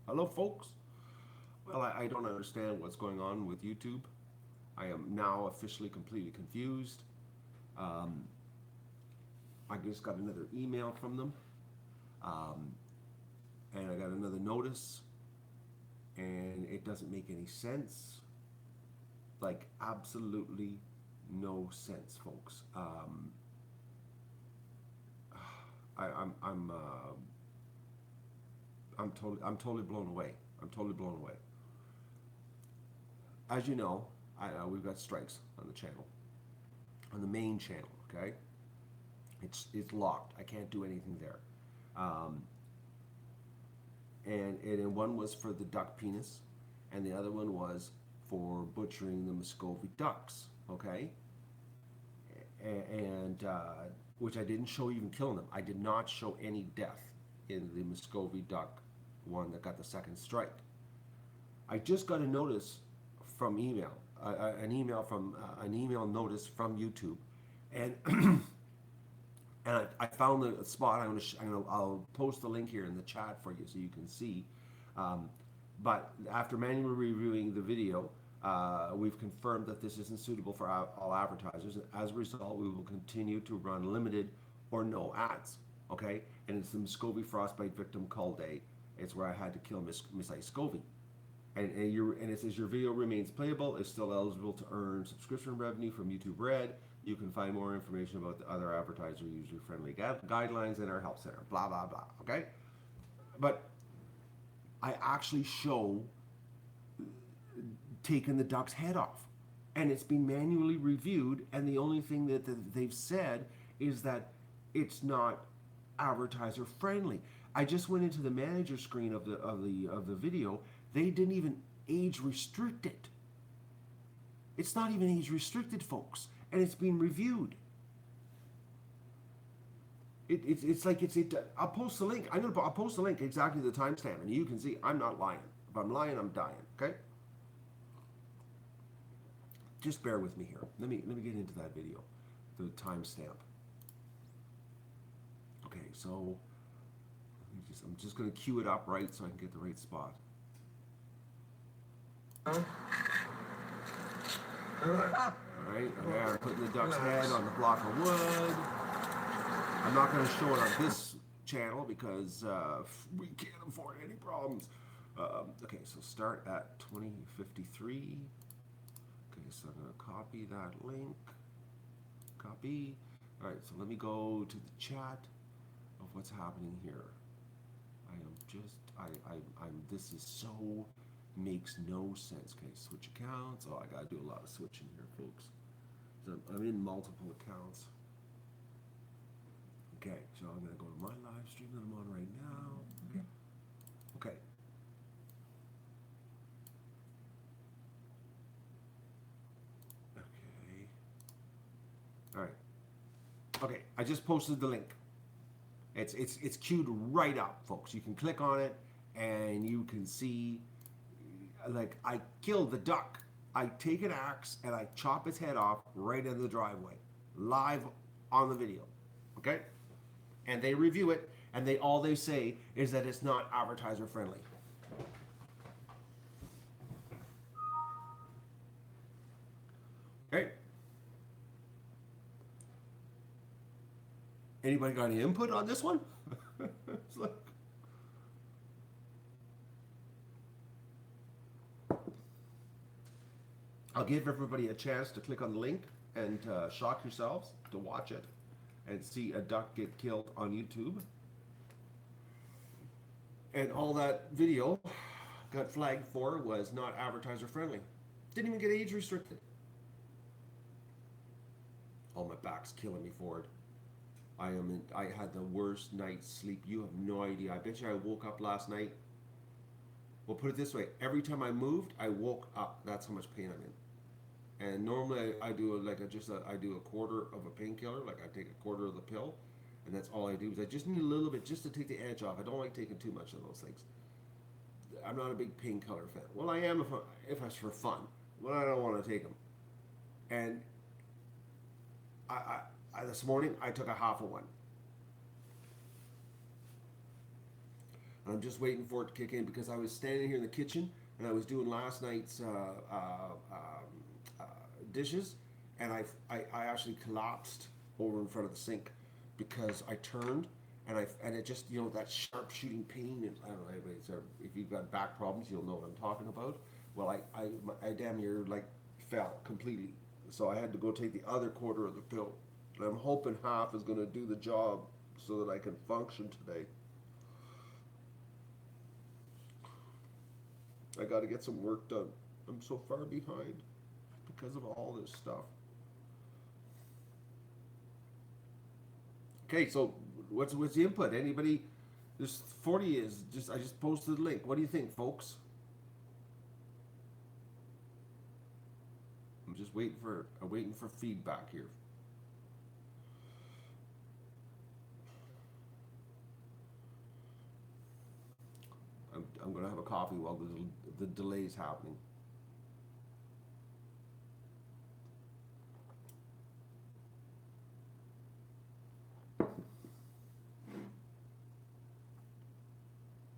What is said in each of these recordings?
Hello, folks. Well, I don't understand what's going on with YouTube. I am now officially completely confused. Um, I just got another email from them, um, and I got another notice, and it doesn't make any sense. Like, absolutely no sense, folks. I, I'm, I'm, uh, I'm totally blown away. I'm totally blown away. As you know, we've got strikes on the channel, on the main channel. Okay, it's locked. I can't do anything there. Um, and one was for the duck penis, and the other one was for butchering the Muscovy ducks. Okay, and which I didn't show even killing them. I did not show any death in the Muscovy duck one that got the second strike. I just got a notice from email, an email notice from YouTube, and and I found the spot. I'll post the link here in the chat for you so you can see. Um, but after manually reviewing the video, we've confirmed that this isn't suitable for all advertisers. As a result, we will continue to run limited or no ads. Okay, and it's the Muscovy frostbite victim call day. It's where I had to kill Miss Ice Scovy. And it says your video remains playable, is still eligible to earn subscription revenue from YouTube Red. You can find more information about the other advertiser user friendly guidelines in our help center. Blah blah blah. Okay, but I actually show taking the duck's head off, and it's been manually reviewed. And the only thing that they've said is that it's not advertiser friendly. I just went into the manager screen of the video. They didn't even age restrict it. It's not even age restricted, folks, and it's being reviewed. It's like I'll post the link. I'll post the link exactly the timestamp, and you can see I'm not lying. If I'm lying, I'm dying. Okay. Just bear with me here. Let me get into that video, the timestamp. Okay, so I'm just gonna cue it up right so I can get the right spot. All right, okay, I'm putting the duck's head on the block of wood. I'm not going to show it on this channel because we can't afford any problems. Okay, so start at 2053. Okay, so I'm going to copy that link. Copy. All right, so let me go to the chat of what's happening here. This is so makes no sense. Okay, switch accounts. Oh, I gotta do a lot of switching here, folks. So I'm in multiple accounts. Okay, so I'm gonna go to my live stream that I'm on right now. Okay. Okay. All right. Okay, I just posted the link. It's queued right up, folks. You can click on it and you can see, like, I killed the duck. I take an axe and I chop its head off right in the driveway, live on the video. Okay, and they review it, and all they say is that it's not advertiser friendly. Okay. Anybody got any input on this one? It's like, I'll give everybody a chance to click on the link and shock yourselves to watch it and see a duck get killed on YouTube. And all that video got flagged for was not advertiser friendly. Didn't even get age restricted. Oh, my back's killing me, Ford. I had the worst night's sleep. You have no idea. I bet you I woke up last night. Well, put it this way. Every time I moved, I woke up. That's how much pain I'm in. And normally I do I do a quarter of a painkiller. Like I take a quarter of the pill, and that's all I do. Is I just need a little bit just to take the edge off. I don't like taking too much of those things. I'm not a big painkiller fan. Well, I am if it's for fun. But I don't want to take them. And this morning I took a half of one. And I'm just waiting for it to kick in because I was standing here in the kitchen and I was doing last night's dishes, and I actually collapsed over in front of the sink because I turned and it just, you know, that sharp shooting pain. And I don't know, if you've got back problems, you'll know what I'm talking about. Well, I damn near like fell completely, so I had to go take the other quarter of the pill. And I'm hoping half is going to do the job so that I can function today. I got to get some work done. I'm so far behind because of all this stuff. Okay, so what's the input? Anybody? There's 40 is just, I just posted the link. What do you think, folks? I'm just waiting for feedback here. I'm gonna have a coffee while the delay's happening.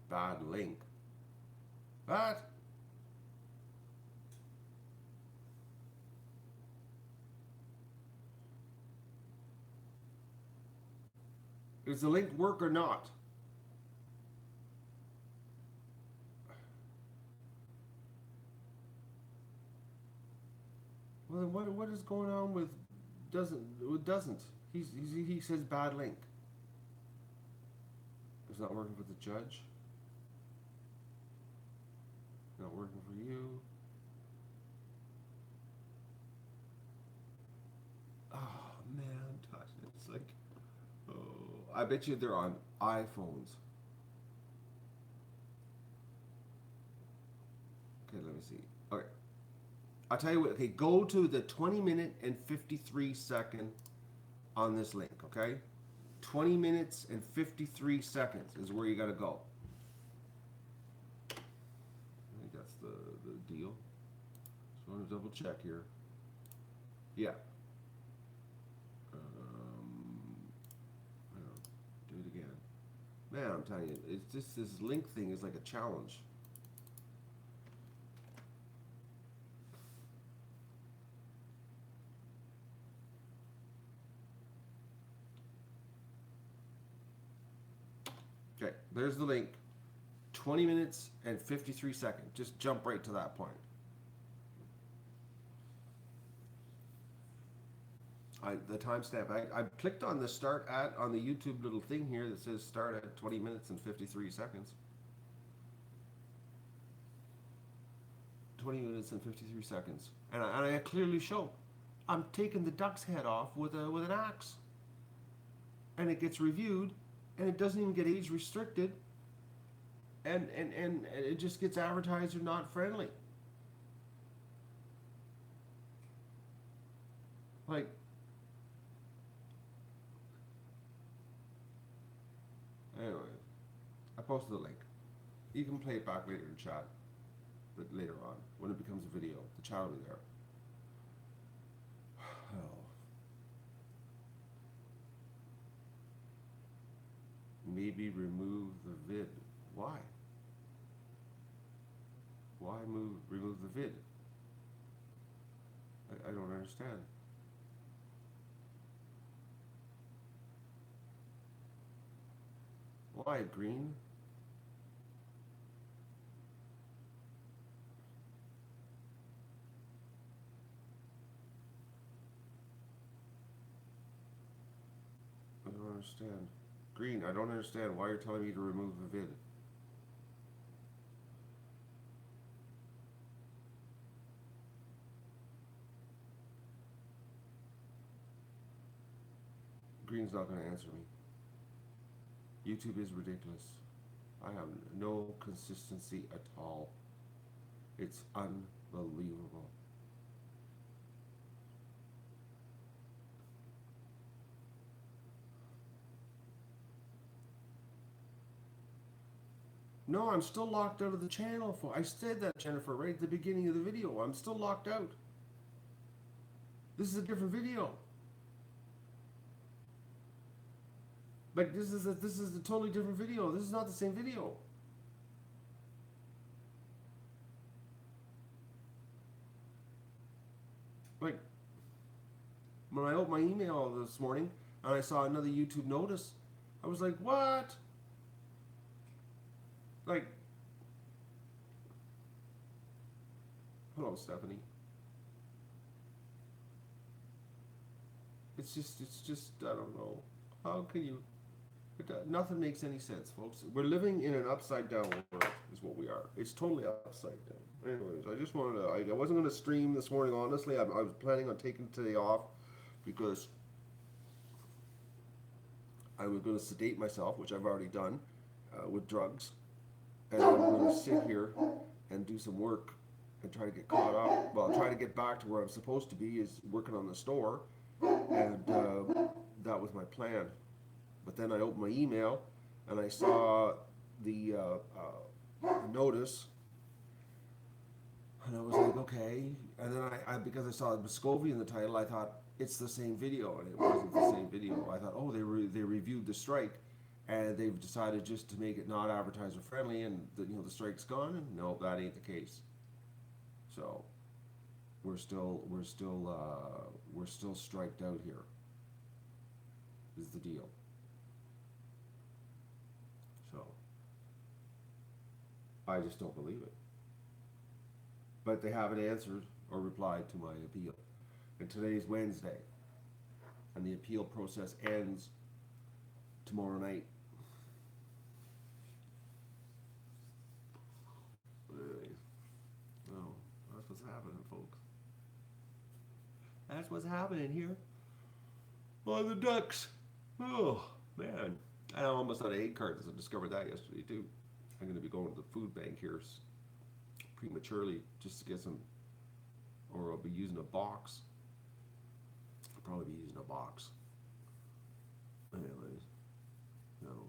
Bad link. What? Does the link work or not? Well, then what is going on with doesn't? He says bad link. It's not working for the judge. Not working for you. Oh man, it's like, oh, I bet you they're on iPhones. Okay, let me see. Okay, I'll tell you what. Okay, go to the 20-minute and 53-second on this link. Okay, 20 minutes and 53 seconds is where you got to go. I think that's the deal. Just want to double check here. Yeah. Do it again. Man, I'm telling you, it's just this link thing is like a challenge. Okay, there's the link. 20 minutes and 53 seconds. Just jump right to that point. The timestamp. I clicked on the start at on the YouTube little thing here that says start at 20 minutes and 53 seconds. 20 minutes and 53 seconds. And I clearly show I'm taking the duck's head off with an axe. And it gets reviewed, and it doesn't even get age restricted. And it just gets advertised or not friendly. Like, anyway, I posted the link. You can play it back later in chat, but later on, when it becomes a video, the chat will be there. Oh. Maybe remove the vid. Why? Why remove the vid? I don't understand. Why, Green? I don't understand. Green, I don't understand why you're telling me to remove the vid. Green's not going to answer me. YouTube is ridiculous. I have no consistency at all. It's unbelievable. No, I'm still locked out of the channel. I said that, Jennifer, right at the beginning of the video. I'm still locked out. This is a different video. Like, this is a totally different video. This is not the same video. When I opened my email this morning and I saw another YouTube notice, I was like, what? Like, hello, Stephanie. It's just, I don't know. How can you? Nothing makes any sense, folks. We're living in an upside down world, is what we are. It's totally upside down. Anyways, I just wanted to. I wasn't going to stream this morning, honestly. I was planning on taking today off because I was going to sedate myself, which I've already done with drugs, and I'm going to sit here and do some work and try to get caught up. Well, try to get back to where I'm supposed to be, is working on the store, and that was my plan. But then I opened my email and I saw the notice, and I was like, okay. And then I because I saw Muscovy in the title, I thought it's the same video, and it wasn't the same video. I thought, oh, they reviewed the strike, and they've decided just to make it not advertiser friendly, and the strike's gone. And no, that ain't the case. So we're still striked out here. Is the deal. So I just don't believe it. But they haven't answered or replied to my appeal. And today's Wednesday, and the appeal process ends tomorrow night. Anyways, no, that's what's happening, folks. That's what's happening here on the Ducks. Oh, man. I'm almost out of egg cartons. I discovered that yesterday, too. I'm going to be going to the food bank here prematurely just to get some, or I'll be using a box. I'll probably be using a box. Anyways, no.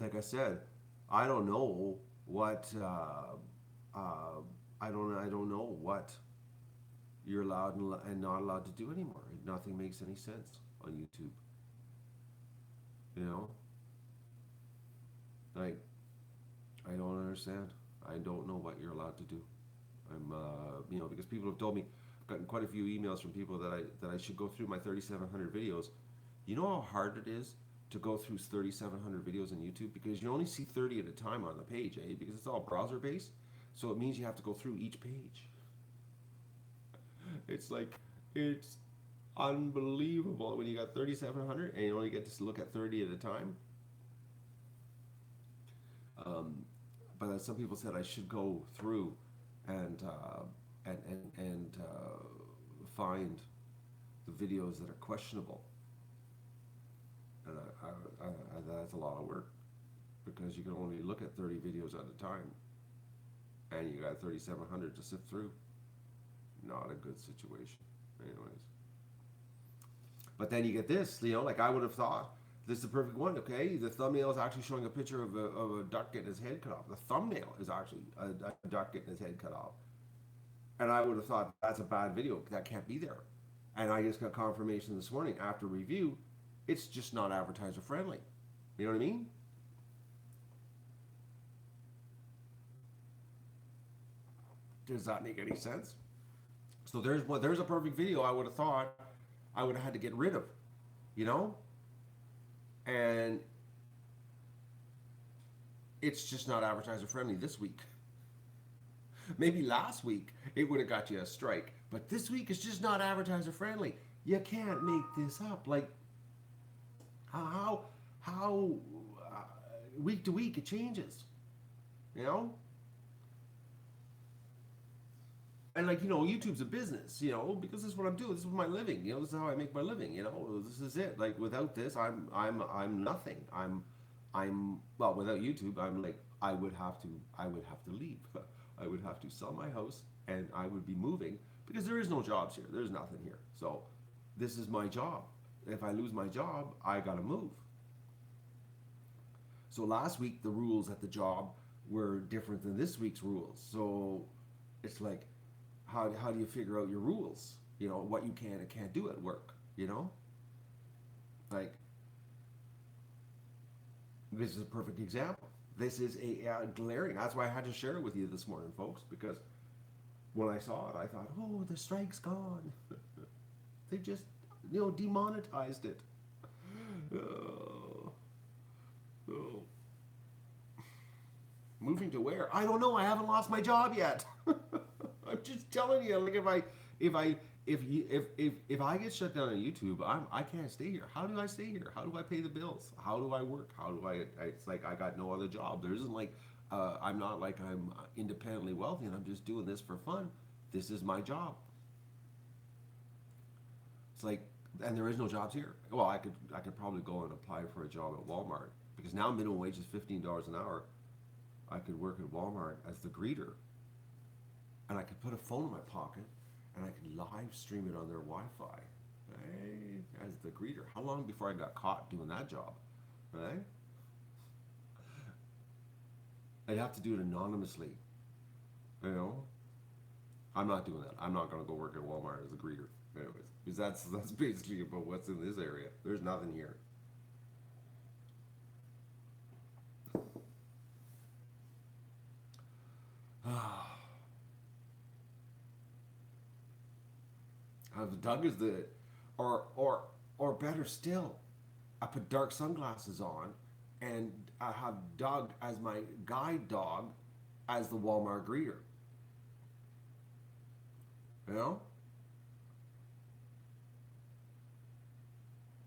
Like I said, I don't know what I don't know what you're allowed and not allowed to do anymore. Nothing makes any sense on YouTube. You know, like, I don't understand. I don't know what you're allowed to do. I'm because people have told me, I've gotten quite a few emails from people that I should go through my 3,700 videos. You know how hard it is to go through 3,700 videos on YouTube, because you only see 30 at a time on the page, because it's all browser based. So it means you have to go through each page. It's unbelievable when you got 3,700 and you only get to look at 30 at a time. But some people said I should go through and find the videos that are questionable, and that's a lot of work, because you can only look at 30 videos at a time, and you got 3,700 to sift through. Not a good situation, anyways. But then you get this, like I would have thought, this is the perfect one, okay? The thumbnail is actually showing a picture of a duck getting his head cut off. The thumbnail is actually a duck getting his head cut off. And I would have thought, that's a bad video. That can't be there. And I just got confirmation this morning after review, it's just not advertiser friendly. You know what I mean? Does that make any sense? So there's a perfect video I would have thought I would have had to get rid of, and it's just not advertiser friendly this week. Maybe last week it would have got you a strike, but this week it's just not advertiser friendly. You can't make this up. Like, how week to week it changes, And YouTube's a business, because this is what I'm doing. This is my living. This is how I make my living. This is it. Like, without this, I'm nothing. Well, without YouTube, I would have to leave. I would have to sell my house, and I would be moving, because there is no jobs here. There's nothing here. So this is my job. If I lose my job, I gotta move. So last week the rules at the job were different than this week's rules. So it's like, how do you figure out your rules? What you can and can't do at work. Like, this is a perfect example. This is a glaring. That's why I had to share it with you this morning, folks, because When I saw it, I thought, oh, the strike's gone. They just, demonetized it. Oh, oh. Moving to where? I don't know. I haven't lost my job yet. I'm just telling you. Like if I, if I get shut down on YouTube, I can't stay here. How do I stay here? How do I pay the bills? How do I work? How do I? It's like I got no other job. There isn't like I'm not like I'm independently wealthy and I'm just doing this for fun. This is my job. It's like, and there is no jobs here. Well, I could probably go and apply for a job at Walmart because now minimum wage is $15 an hour. I could work at Walmart as the greeter, and I could put a phone in my pocket, and I could live stream it on their Wi-Fi, right? As the greeter. How long before I got caught doing that job, right? I'd have to do it anonymously, you know. I'm not doing that. I'm not gonna go work at Walmart as a greeter, anyways, because that's basically about what's in this area. There's nothing here. Doug is the, or better still, I put dark sunglasses on, and I have Doug as my guide dog, as the Walmart greeter. You know,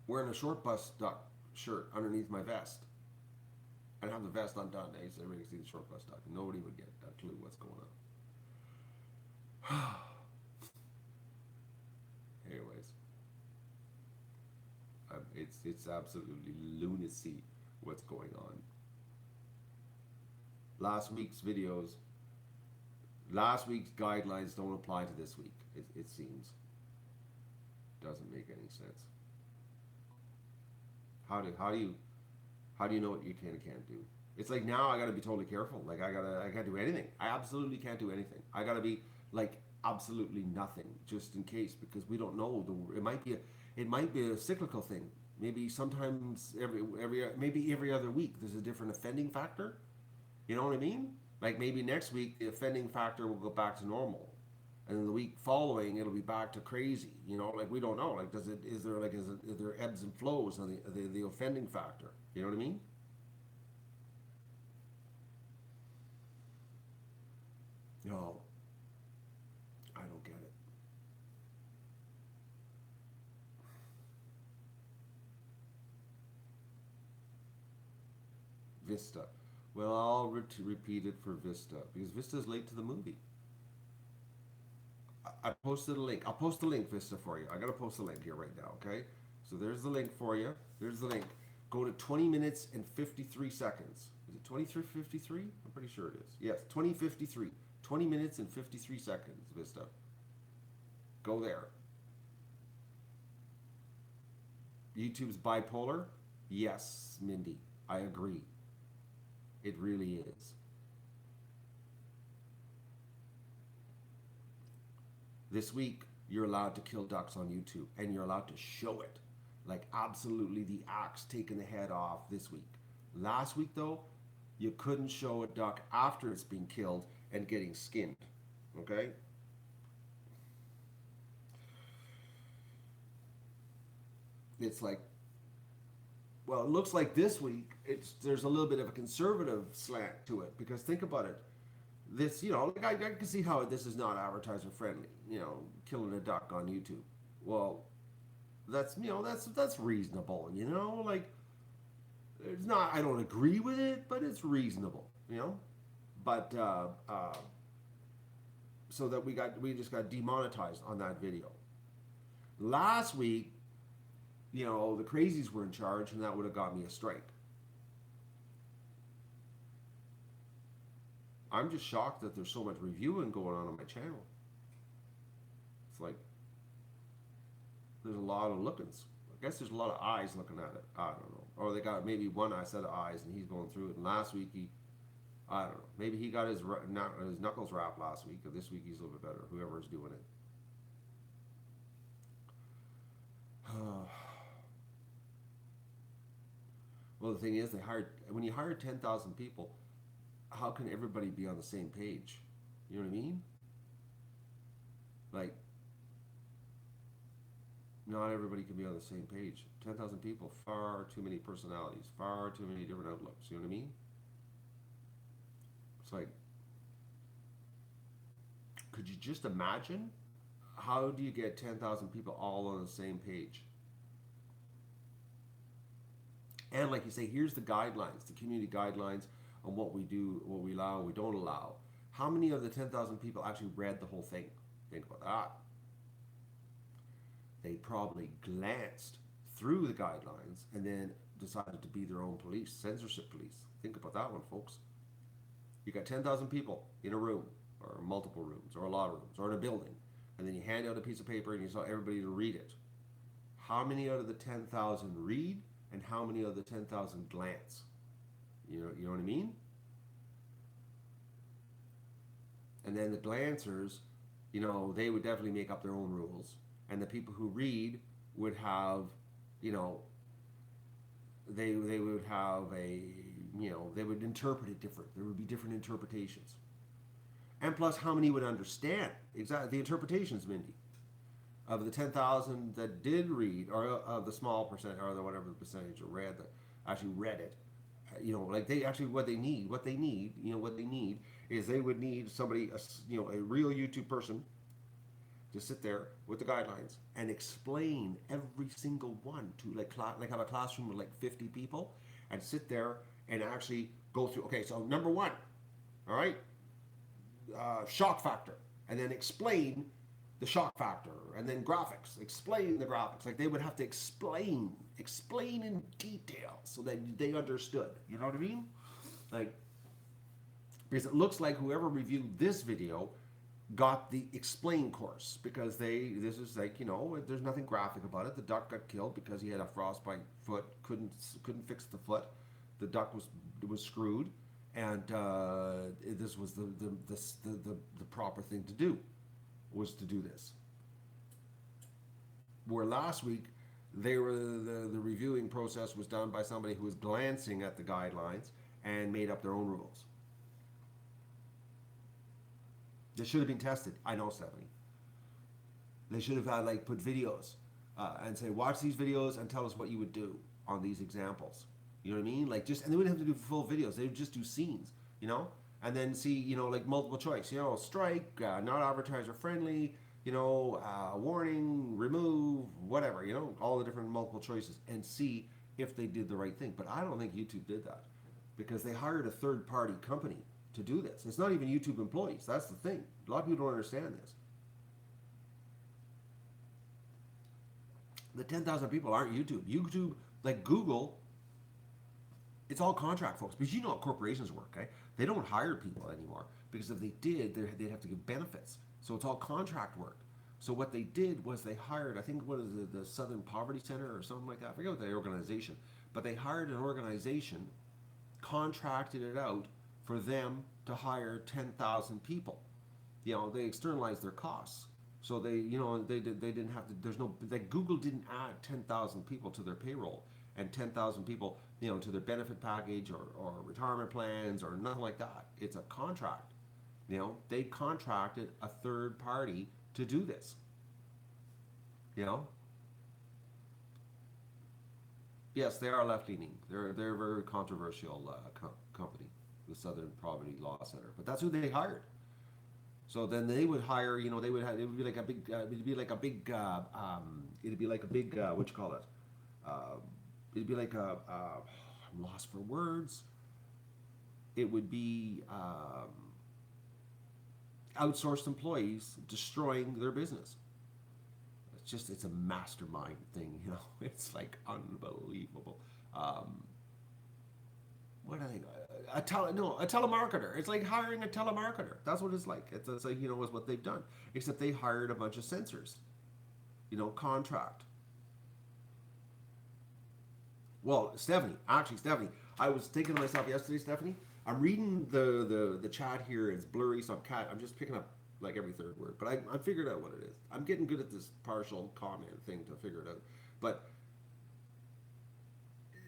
wearing a short bus duck shirt underneath my vest, and have the vest undone. So everybody can see the short bus duck. Nobody would get a clue what's going on. Anyways, it's absolutely lunacy what's going on. Last week's videos, last week's guidelines don't apply to this week. It seems doesn't make any sense. How do you know what you can and can't do? It's like now I gotta be totally careful. Like I can't do anything. I absolutely can't do anything. I gotta be like absolutely nothing, just in case, because we don't know. It might be a cyclical thing. Maybe sometimes maybe every other week there's a different offending factor. You know what I mean? Like maybe next week the offending factor will go back to normal, and then the week following it'll be back to crazy. Like we don't know. Like is there ebbs and flows on the offending factor? You know what I mean? No, I don't get it. Vista. Well, I'll repeat it for Vista because Vista's late to the movie. I posted a link. I'll post the link, Vista, for you. I gotta post the link here right now, okay? So there's the link for you. There's the link. Go to 20 minutes and 53 seconds. Is it 23:53? I'm pretty sure it is. Yes, 20:53. 20 minutes and 53 seconds, Vista. Go there. YouTube's bipolar? Yes, Mindy. I agree. It really is. This week, you're allowed to kill ducks on YouTube, and you're allowed to show it. Like, absolutely, the axe taking the head off this week. Last week, though, you couldn't show a duck after it's been killed and getting skinned. Okay? It's like, well, it looks like this week there's a little bit of a conservative slant to it, because think about it. This, like I can see how this is not advertiser friendly. Killing a duck on YouTube. Well, that's reasonable. Like it's not. I don't agree with it, but it's reasonable. But so that we just got demonetized on that video. Last week, the crazies were in charge, and that would have got me a strike. I'm just shocked that there's so much reviewing going on my channel. It's like there's a lot of lookings. I guess there's a lot of eyes looking at it. I don't know. Or they got maybe one set of eyes, and he's going through it. And last week I don't know. Maybe he got his knuckles wrapped last week, or this week he's a little bit better. Whoever's doing it. Well, the thing is, when you hire 10,000 people, how can everybody be on the same page? You know what I mean? Like, not everybody can be on the same page. 10,000 people, far too many personalities, far too many different outlooks. You know what I mean? It's like, could you just imagine? How do you get 10,000 people all on the same page? And like you say, here's the guidelines, the community guidelines on what we do, what we allow, what we don't allow. How many of the 10,000 people actually read the whole thing? Think about that. They probably glanced through the guidelines and then decided to be their own police, censorship police. Think about that one, folks. You got 10,000 people in a room, or multiple rooms, or a lot of rooms, or in a building, and then you hand out a piece of paper and you tell everybody to read it. How many out of the 10,000 read, and how many of the 10,000 glance? You know what I mean? And then the glancers, they would definitely make up their own rules. And the people who read would have, they would have they would interpret it different. There would be different interpretations. And plus, how many would understand exactly the interpretations, Mindy? Of the 10,000 that did read, or of the small percent, or the whatever the percentage of read that actually read it, like they actually what they need is they would need somebody, a real YouTube person, to sit there with the guidelines and explain every single one to like have a classroom with like 50 people and sit there and actually go through. Okay, so number one, all right, shock factor, and then explain the shock factor, and then graphics, explain the graphics. Like they would have to explain in detail so that they understood. You know what I mean? Like, because it looks like whoever reviewed this video got the explain course, because this is like, there's nothing graphic about it. The duck got killed because he had a frostbite foot, couldn't fix the foot. The duck was screwed, and this was the proper thing to do, was to do this. Where last week the reviewing process was done by somebody who was glancing at the guidelines and made up their own rules. They should have been tested. I know, Stephanie. They should have had put videos and say, watch these videos and tell us what you would do on these examples. You know what I mean? And they wouldn't have to do full videos. They would just do scenes, and then see, multiple choice, strike, not advertiser friendly, warning, remove, whatever, all the different multiple choices, and see if they did the right thing. But I don't think YouTube did that, because they hired a third-party company to do this. It's not even YouTube employees. That's the thing. A lot of people don't understand this. The 10,000 people aren't YouTube. YouTube, like Google, it's all contract, folks. Because you know how corporations work, okay? They don't hire people anymore, because if they did, they'd have to give benefits. So it's all contract work. So what they did was they hired, I think, what is it, the Southern Poverty Center or something like that. I forget what the organization. But they hired an organization, contracted it out for them to hire 10,000 people. They externalized their costs. So they didn't have to, Google didn't add 10,000 people to their payroll and 10,000 people, to their benefit package or retirement plans or nothing like that. It's a contract. They contracted a third party to do this. Yes, they are left-leaning. They're a very controversial company, the Southern Poverty Law Center. But that's who they hired. So then they would hire, it would be like a big, what you call it? It'd be like I'm lost for words. It would be outsourced employees destroying their business. It's a mastermind thing, It's like unbelievable. What I think, a telemarketer. It's like hiring a telemarketer. That's what it's like. It's like, is what they've done. Except they hired a bunch of censors. Contract. Well, Stephanie, I was thinking to myself yesterday, Stephanie, I'm reading the chat here. It's blurry, so I'm just picking up like every third word. But I figured out what it is. I'm getting good at this partial comment thing to figure it out. But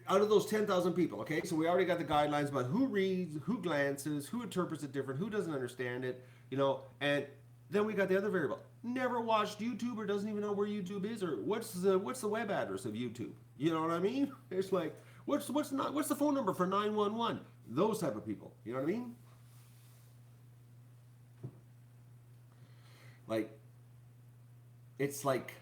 out of those 10,000 people, okay, so we already got the guidelines about who reads, who glances, who interprets it different, who doesn't understand it, and then we got the other variable. never watched YouTube or doesn't even know where YouTube is or what's the web address of YouTube. You know what I mean? It's like what's the phone number for 911? Those type of people. You know what I mean? Like it's like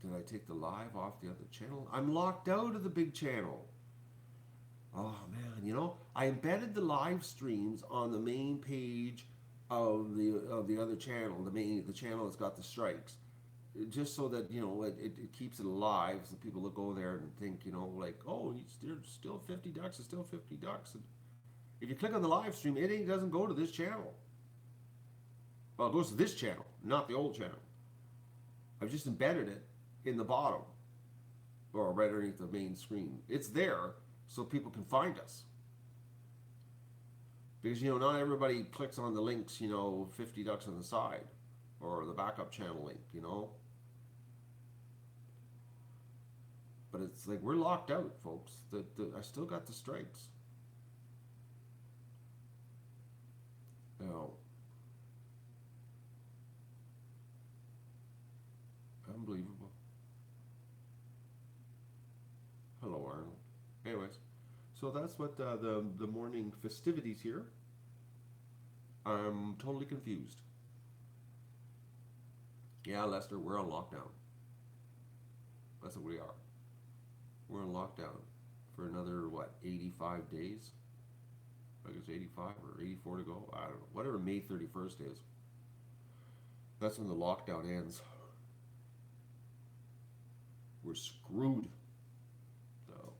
did I take the live off the other channel? I'm locked out of the big channel. Oh man, you know, I embedded the live streams on the main page of the other channel, the channel that's got the strikes, just so that you know it keeps it alive, so people will go there and think, you know, like, oh, there's still 50 ducks, it's still 50 ducks. And if you click on the live stream, it doesn't go to this channel. Well, it goes to this channel, not the old channel. I've just embedded it in the bottom or right underneath the main screen. It's there so people can find us. Because, you know, not everybody clicks on the links, you know, 50 ducks on the side or the backup channel link, you know. But it's like we're locked out, folks. I still got the strikes. You know, unbelievable. Hello, Arnold. Anyways, so that's what the morning festivities here. I'm totally confused. Yeah, Lester, we're on lockdown. That's what we are. We're on lockdown for another, what, 85 days? I guess 85 or 84 to go. I don't know. Whatever May 31st is. That's when the lockdown ends. We're screwed. So,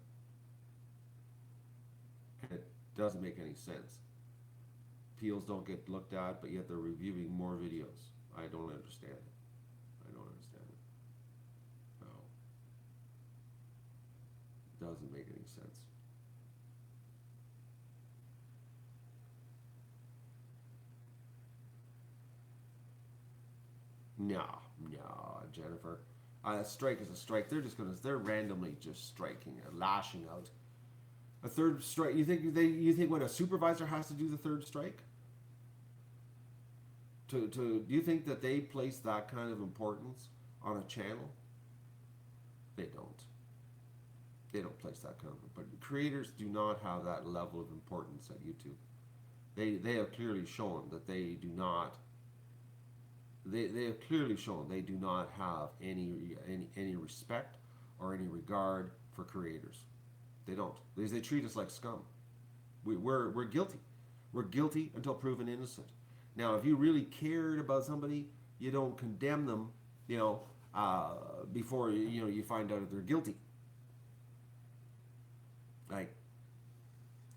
it doesn't make any sense. Appeals don't get looked at, but yet they're reviewing more videos. I don't understand it. I don't understand it. No. Doesn't make any sense. No, Jennifer. A strike is a strike. They're randomly just striking and lashing out. A third strike. You think when a supervisor has to do the third strike? Do you think that they place that kind of importance on a channel? They don't. They don't place that kind of. But creators do not have that level of importance at YouTube. They have clearly shown that they do not. They have clearly shown they do not have any respect or any regard for creators. They don't. They treat us like scum. We're guilty. We're guilty until proven innocent. Now, if you really cared about somebody, you don't condemn them, you know, before you find out that they're guilty. Like,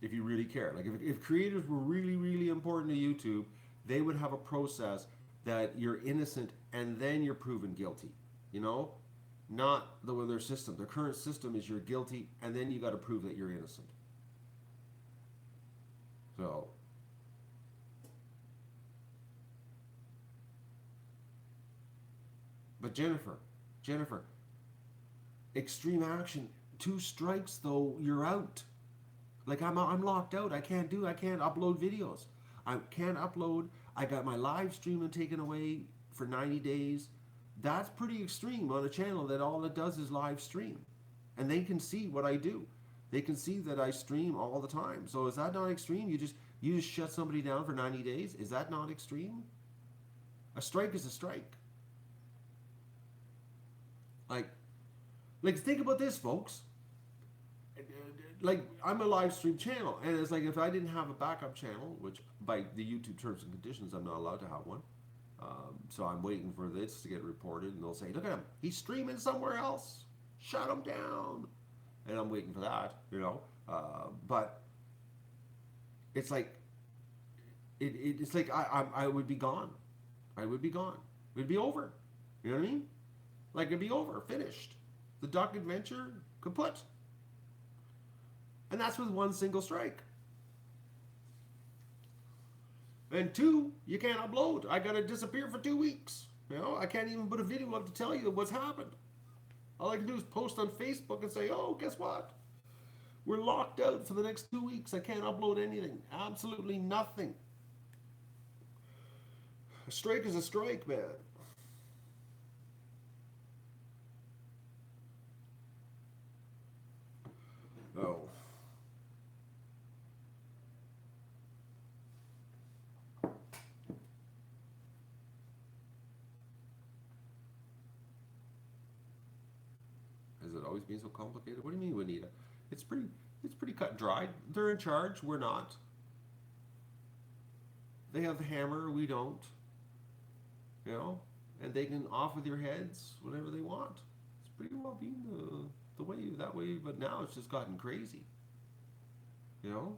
if you really care, like if creators were really, really important to YouTube, they would have a process that you're innocent and then you're proven guilty. You know, not their system. Their current system is you're guilty and then you got to prove that you're innocent. So. But Jennifer, extreme action, 2 strikes though, you're out. Like I'm locked out. I can't upload videos. I can't upload. I got my live streaming taken away for 90 days. That's pretty extreme on a channel that all it does is live stream. And they can see what I do. They can see that I stream all the time. So is that not extreme? You just shut somebody down for 90 days? Is that not extreme? A strike is a strike. Like think about this, folks. Like, I'm a live stream channel, and it's like if I didn't have a backup channel, which by the YouTube terms and conditions, I'm not allowed to have one. So I'm waiting for this to get reported, and they'll say, look at him, he's streaming somewhere else. Shut him down. And I'm waiting for that, you know. But it's like, it's like I would be gone. I would be gone. It'd be over. You know what I mean? Like, it'd be over, finished. The duck adventure, kaput. And that's with 1 single strike. And 2, you can't upload. I gotta disappear for 2 weeks. You know, I can't even put a video up to tell you what's happened. All I can do is post on Facebook and say, oh, guess what? We're locked out for the next 2 weeks. I can't upload anything. Absolutely nothing. A strike is a strike, man. Oh. Has it always been so complicated? What do you mean, Juanita? It's pretty cut and dried. They're in charge. We're not. They have the hammer. We don't. You know, and they can off with your heads whenever they want. It's pretty well been the way that way, but now it's just gotten crazy. You know.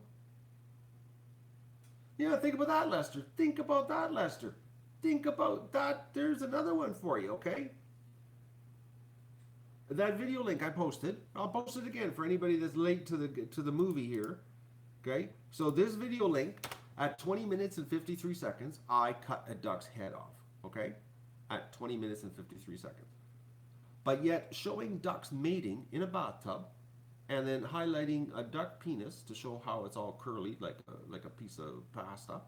Yeah, think about that, Lester. Think about that, Lester. Think about that. There's another one for you, okay? That video link I posted, I'll post it again for anybody that's late to the movie here. Okay? So this video link, at 20 minutes and 53 seconds, I cut a duck's head off. Okay? At 20 minutes and 53 seconds. But yet showing ducks mating in a bathtub and then highlighting a duck penis to show how it's all curly like a piece of pasta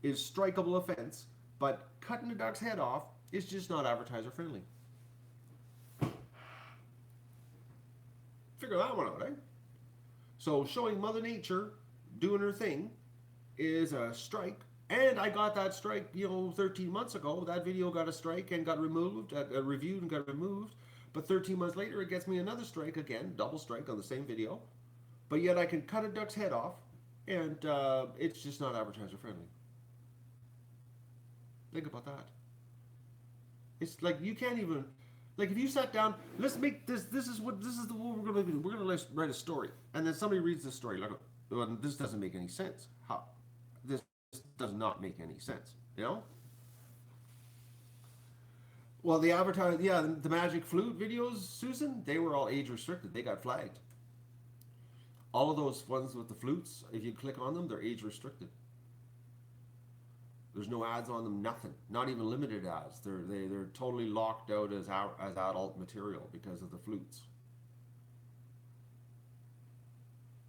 is strikeable offense, but cutting a duck's head off is just not advertiser friendly. Figure that one out, eh? So showing Mother Nature doing her thing is a strike, and I got that strike, 13 months ago. That video got a strike and got removed, reviewed and got removed. But 13 months later, it gets me another strike again, double strike on the same video. But yet I can cut a duck's head off, and it's just not advertiser friendly. Think about that. It's like you can't even. Like if you sat down, let's make this. This is what we're gonna do. We're gonna write a story, and then somebody reads the story. Like, well, this doesn't make any sense. How? This does not make any sense. You know? Well, the the Magic Flute videos, Susan, they were all age restricted. They got flagged. All of those ones with the flutes, if you click on them, they're age restricted. There's no ads on them, nothing. Not even limited ads. They're totally locked out as adult material because of the flutes.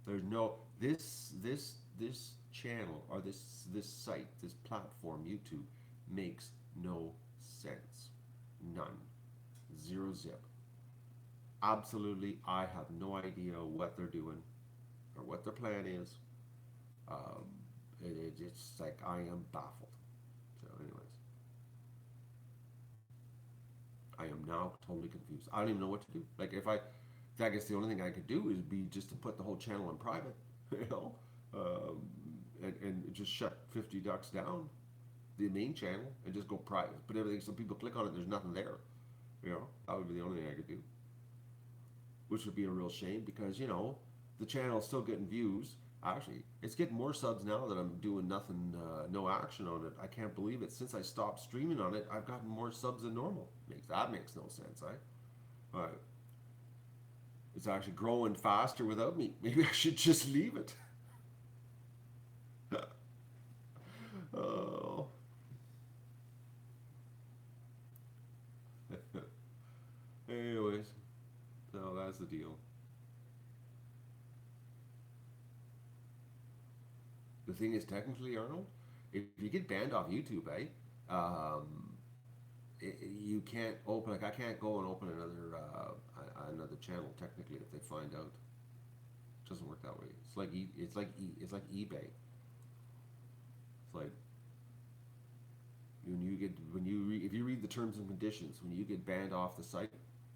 There's no this channel or this site, this platform, YouTube, makes no sense. None. Zero zip. Absolutely, I have no idea what they're doing or what their plan is. It's like I am baffled. So anyways, I am now totally confused. I don't even know what to do. Like I guess the only thing I could do is be just to put the whole channel in private, and just shut 50 ducks down, the main channel, and just go private. Put everything so people click on it, there's nothing there. That would be the only thing I could do. Which would be a real shame because, the channel's still getting views. Actually, it's getting more subs now that I'm doing nothing, no action on it. I can't believe it. Since I stopped streaming on it, I've gotten more subs than normal. That makes no sense, But it's actually growing faster without me. Maybe I should just leave it. Oh. Anyways, so that's the deal. The thing is, technically, Arnold, if you get banned off YouTube, you can't open. Like I can't go and open another channel. Technically, if they find out, it doesn't work that way. It's like eBay. It's like if you read the terms and conditions, when you get banned off the site,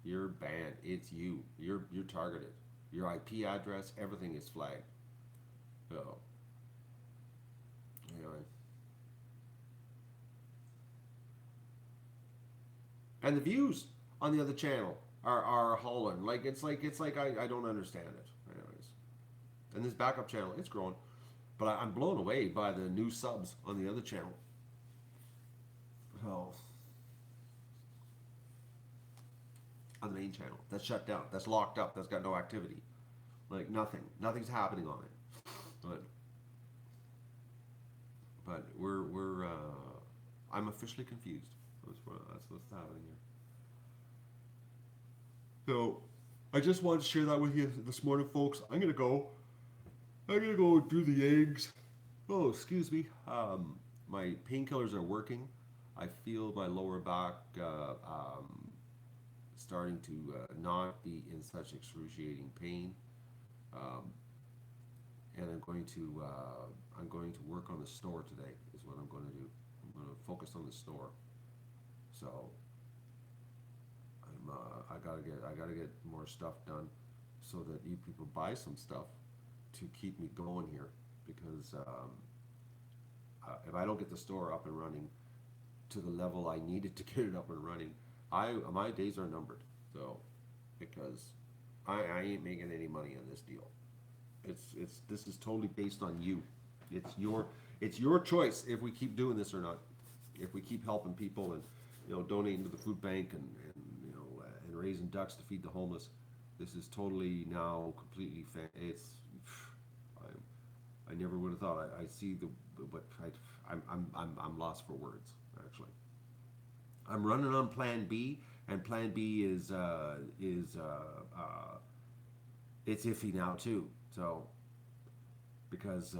you're banned. It's you. You're targeted. Your IP address, everything is flagged. So. Anyway. And the views on the other channel are hauling. It's like I don't understand it. Anyways. And this backup channel, it's growing. But I'm blown away by the new subs on the other channel. Oh. On the main channel. That's shut down. That's locked up. That's got no activity. Like nothing. Nothing's happening on it. But we're I'm officially confused. That's what's happening here. So I just wanted to share that with you this morning, folks. I'm gonna go do the eggs. Oh, excuse me. My painkillers are working. I feel my lower back starting to not be in such excruciating pain, um, and I'm going to work on the snore today. Is what I'm going to do. I'm going to focus on the snore. So I gotta get more stuff done so that you people buy some stuff to keep me going here because if I don't get the store up and running to the level I needed to get it up and running, my days are numbered. So because I ain't making any money on this deal. It's this is totally based on you. It's your choice if we keep doing this or not. If we keep helping people and donating to the food bank and raising ducks to feed the homeless, this is totally now completely. I never would have thought. I see but I'm lost for words actually. I'm running on Plan B, and Plan B it's iffy now too. So because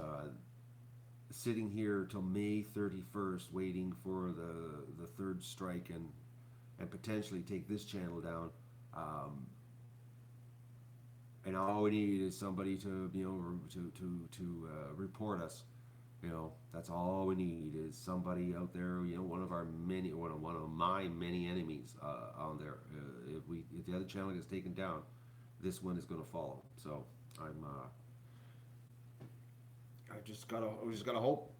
sitting here till May 31st, waiting for the third strike and potentially take this channel down, and all we need is somebody to report us. That's all we need is somebody out there. One of my many enemies on there. If the other channel gets taken down, this one is going to follow. So we just gotta hope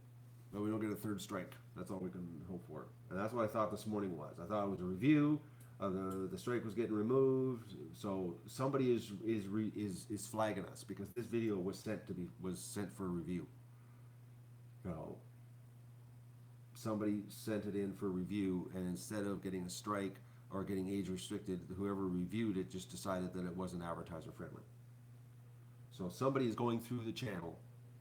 that we don't get a third strike. That's all we can hope for. And that's what I thought this morning was. I thought it was a review. The strike was getting removed, so somebody is flagging us because this video was sent for review. Somebody sent it in for review, and instead of getting a strike or getting age restricted, whoever reviewed it just decided that it wasn't advertiser friendly. So somebody is going through the channel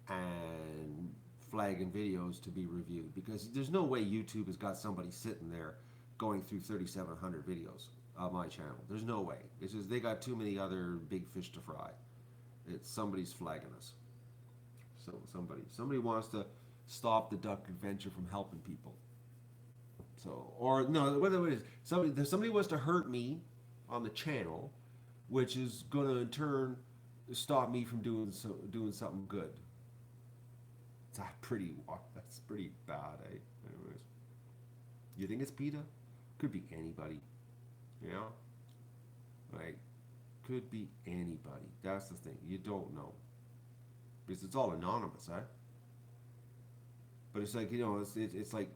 and flagging videos to be reviewed because there's no way YouTube has got somebody sitting there going through 3,700 videos of my channel. There's no way. It's just they got too many other big fish to fry. Somebody's flagging us. So somebody wants to stop the duck adventure from helping people. So, or no, whether it is somebody wants to hurt me on the channel, which is going to in turn stop me from doing something good. That's pretty bad, eh? Anyways, you think it's PETA? Could be anybody, like could be anybody. That's the thing. You don't know because it's all anonymous, eh? But it's like it's like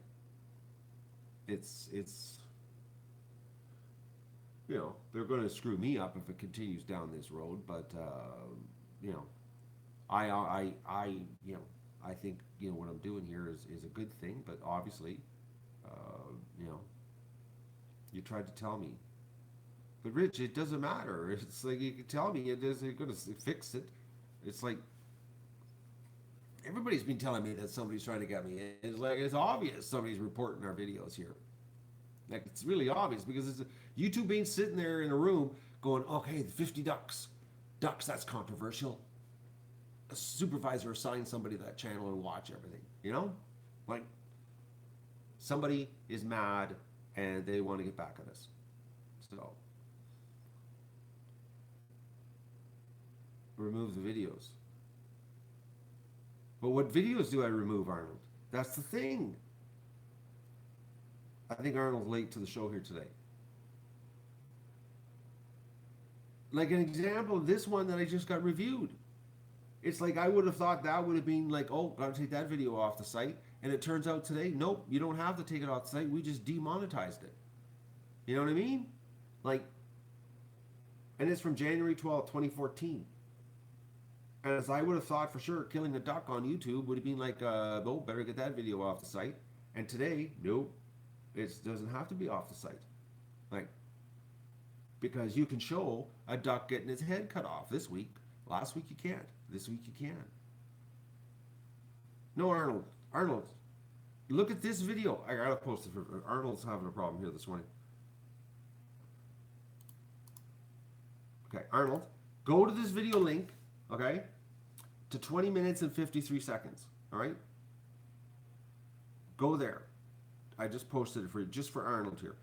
it's they're going to screw me up if it continues down this road. But I think what I'm doing here is a good thing. But obviously, you tried to tell me, but Rich, it doesn't matter. It's like you can tell me it isn't going to fix it. It's like everybody's been telling me that somebody's trying to get me. It's obvious somebody's reporting our videos here. Like it's really obvious because YouTube ain't sitting there in a room going, okay, 50 ducks, that's controversial. A supervisor assign somebody to that channel and watch everything. Like somebody is mad and they want to get back at us. So remove the videos. But what videos do I remove, Arnold? That's the thing. I think Arnold's late to the show here today. Like an example of this one that I just got reviewed. It's like I would have thought that would have been like, oh, gotta take that video off the site. And it turns out today, nope, you don't have to take it off the site. We just demonetized it. You know what I mean? Like, and it's from January 12th, 2014. And as I would have thought for sure, killing a duck on YouTube would have been like, oh, better get that video off the site. And today, nope, it doesn't have to be off the site. Like, because you can show a duck getting its head cut off this week. Last week you can't. This week you can. No, Arnold, look at this video. I gotta post it. Arnold's having a problem here this morning. Okay, Arnold, go to this video link, okay, to 20 minutes and 53 seconds, all right? Go there. I just posted it for you, just for Arnold here.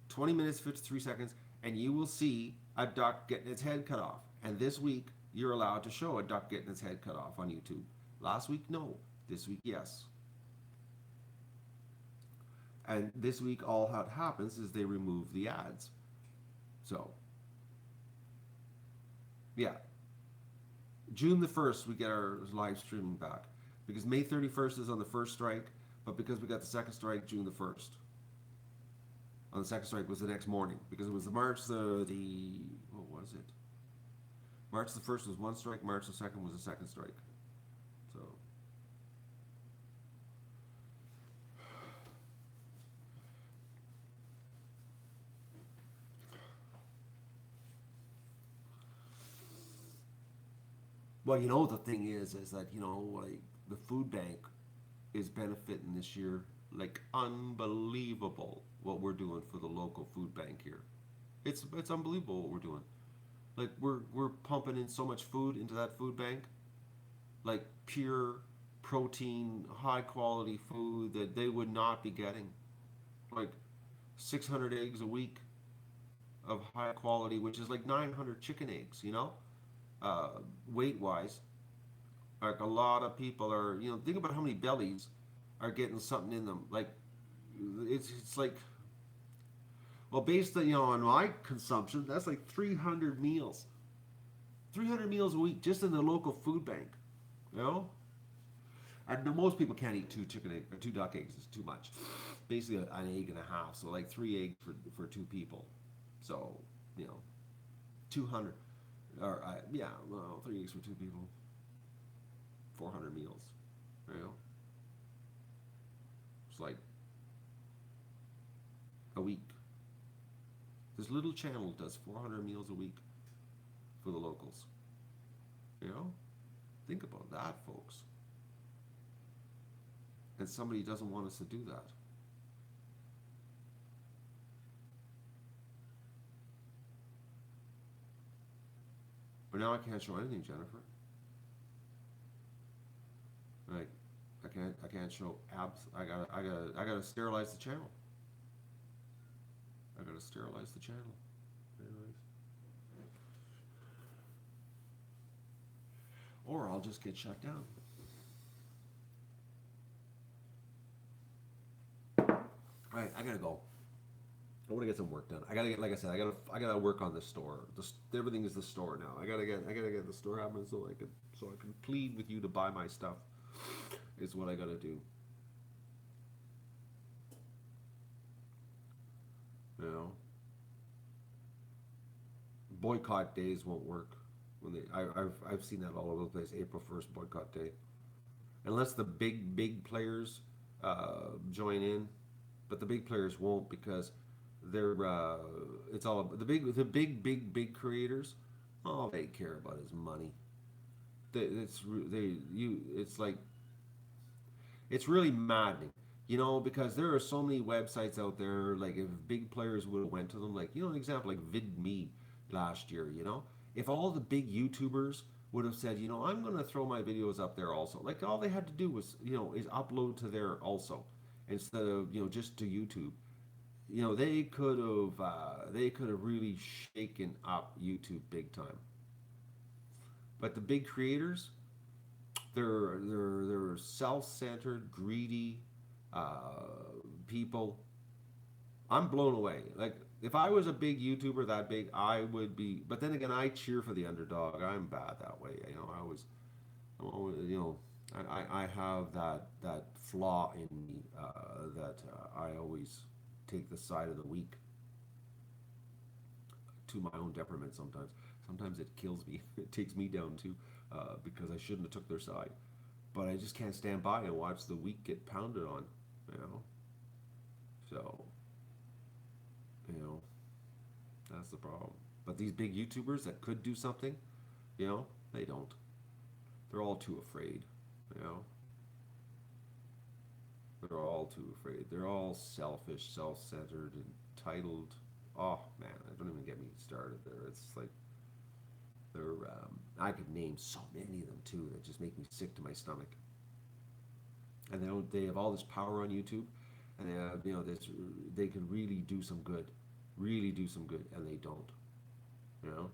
20 minutes, 53 seconds, and you will see a duck getting its head cut off. And this week, you're allowed to show a duck getting its head cut off on YouTube. Last week, no. This week, yes. And this week, all that happens is they remove the ads. So, yeah. June the 1st, we get our live streaming back. Because May 31st is on the first strike, but because we got the second strike, June the 1st. On the second strike was the next morning. Because it was the March what was it? March the 1st was one strike, March the 2nd was the second strike. So. Well, you know, the thing is that, you know, like the food bank is benefiting this year like unbelievable what we're doing for the local food bank here. It's unbelievable what we're doing. Like we're pumping in so much food into that food bank, like pure protein, high quality food that they would not be getting. Like 600 eggs a week of high quality, which is like 900 chicken eggs, you know, weight wise. Like a lot of people are, you know, think about how many bellies are getting something in them. Like it's like, well, based on, you know, on my consumption, that's like 300 meals. 300 meals a week just in the local food bank, you know? And most people can't eat two duck eggs is too much. Basically an egg and a half, so like 3 eggs for two people. So, you know, 200, or yeah, well, 3 eggs for two people, 400 meals, you know? It's like a week. This little channel does 400 meals a week for the locals. You know? Think about that, folks. And somebody doesn't want us to do that. But now I can't show anything, Jennifer. Like, I can't show abs. I gotta sterilize the channel. I gotta sterilize the channel. Anyways. Or I'll just get shut down. Alright, I gotta go. I want to get some work done. I gotta get, like I said, I gotta work on the store. Everything is the store now. I gotta get the store happening so I can plead with you to buy my stuff. Is what I gotta do. You know, boycott days won't work. I've seen that all over the place. April 1st boycott day, unless the big players join in, but the big players won't because they're it's all the big creators. All they care about is money. It's like it's really maddening, you know, because there are so many websites out there. Like if big players would have went to them, like you know, an example like VidMe last year, you know, if all the big YouTubers would have said, you know, I'm going to throw my videos up there also, like all they had to do was, you know, is upload to there also instead of you know just to YouTube. You know, they could have really shaken up YouTube big time. But the big creators, they're self-centered, greedy people. I'm blown away. Like if I was a big YouTuber that big, I would be. But then again, I cheer for the underdog. I'm bad that way. You know, I'm always you know, I have that flaw in me that I always take the side of the weak to my own detriment. Sometimes it kills me. It takes me down too because I shouldn't have took their side. But I just can't stand by and watch the weak get pounded on. You know, so you know that's the problem. But these big YouTubers that could do something, you know, they don't. They're all too afraid. You know, they're all too afraid. They're all selfish, self-centered, entitled. Oh man, don't even get me started there. It's like They're I could name so many of them too that just make me sick to my stomach. And they have all this power on YouTube, and they have, this, they could really do some good, and they don't. You know.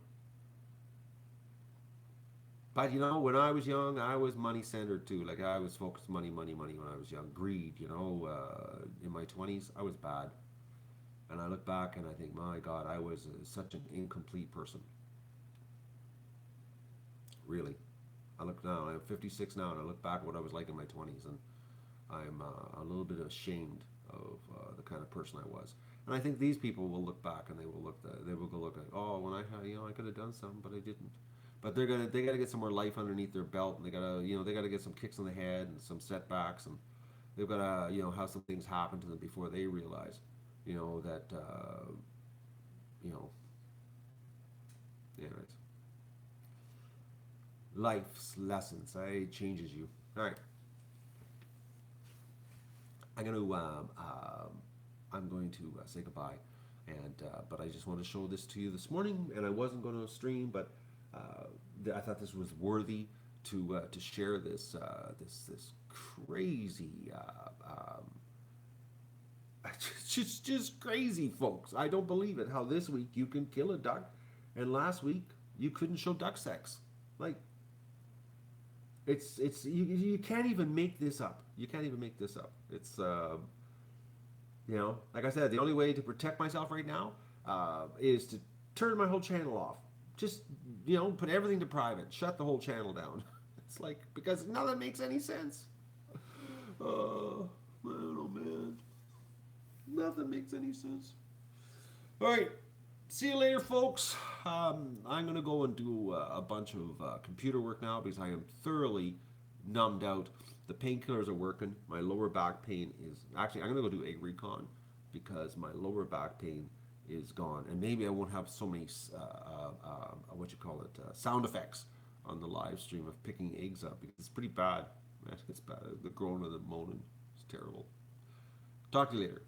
But when I was young, I was money centered too. Like I was focused money, money, money when I was young. Greed, in my 20s, I was bad. And I look back and I think, my God, I was such an incomplete person. Really. I look now, I'm 56 now, and I look back at what I was like in my 20s, and I'm a little bit ashamed of the kind of person I was. And I think these people will look back and they will go look at, oh, when I could have done something, but I didn't. But they gotta get some more life underneath their belt, and they gotta get some kicks on the head and some setbacks, and they've gotta have some things happen to them before they realize, that you know. Anyways, life's lessons, it changes you. All right, I'm gonna I'm going to say goodbye, and but I just want to show this to you this morning, and I wasn't going to stream, but I thought this was worthy to share this crazy just crazy, folks. I don't believe it. How this week you can kill a duck, and last week you couldn't show duck sex. Like you can't even make this up. You can't even make this up. It's like I said, the only way to protect myself right now is to turn my whole channel off. Just, put everything to private. Shut the whole channel down. It's like, because none of it makes any sense. Oh, man, oh, man. Nothing makes any sense. All right. See you later, folks. I'm going to go and do a bunch of computer work now because I am thoroughly numbed out. The painkillers are working. My lower back pain is actually. I'm gonna go do a recon because my lower back pain is gone, and maybe I won't have so many sound effects on the live stream of picking eggs up because it's pretty bad. Man, it's bad. The groaning and the moaning is terrible. Talk to you later.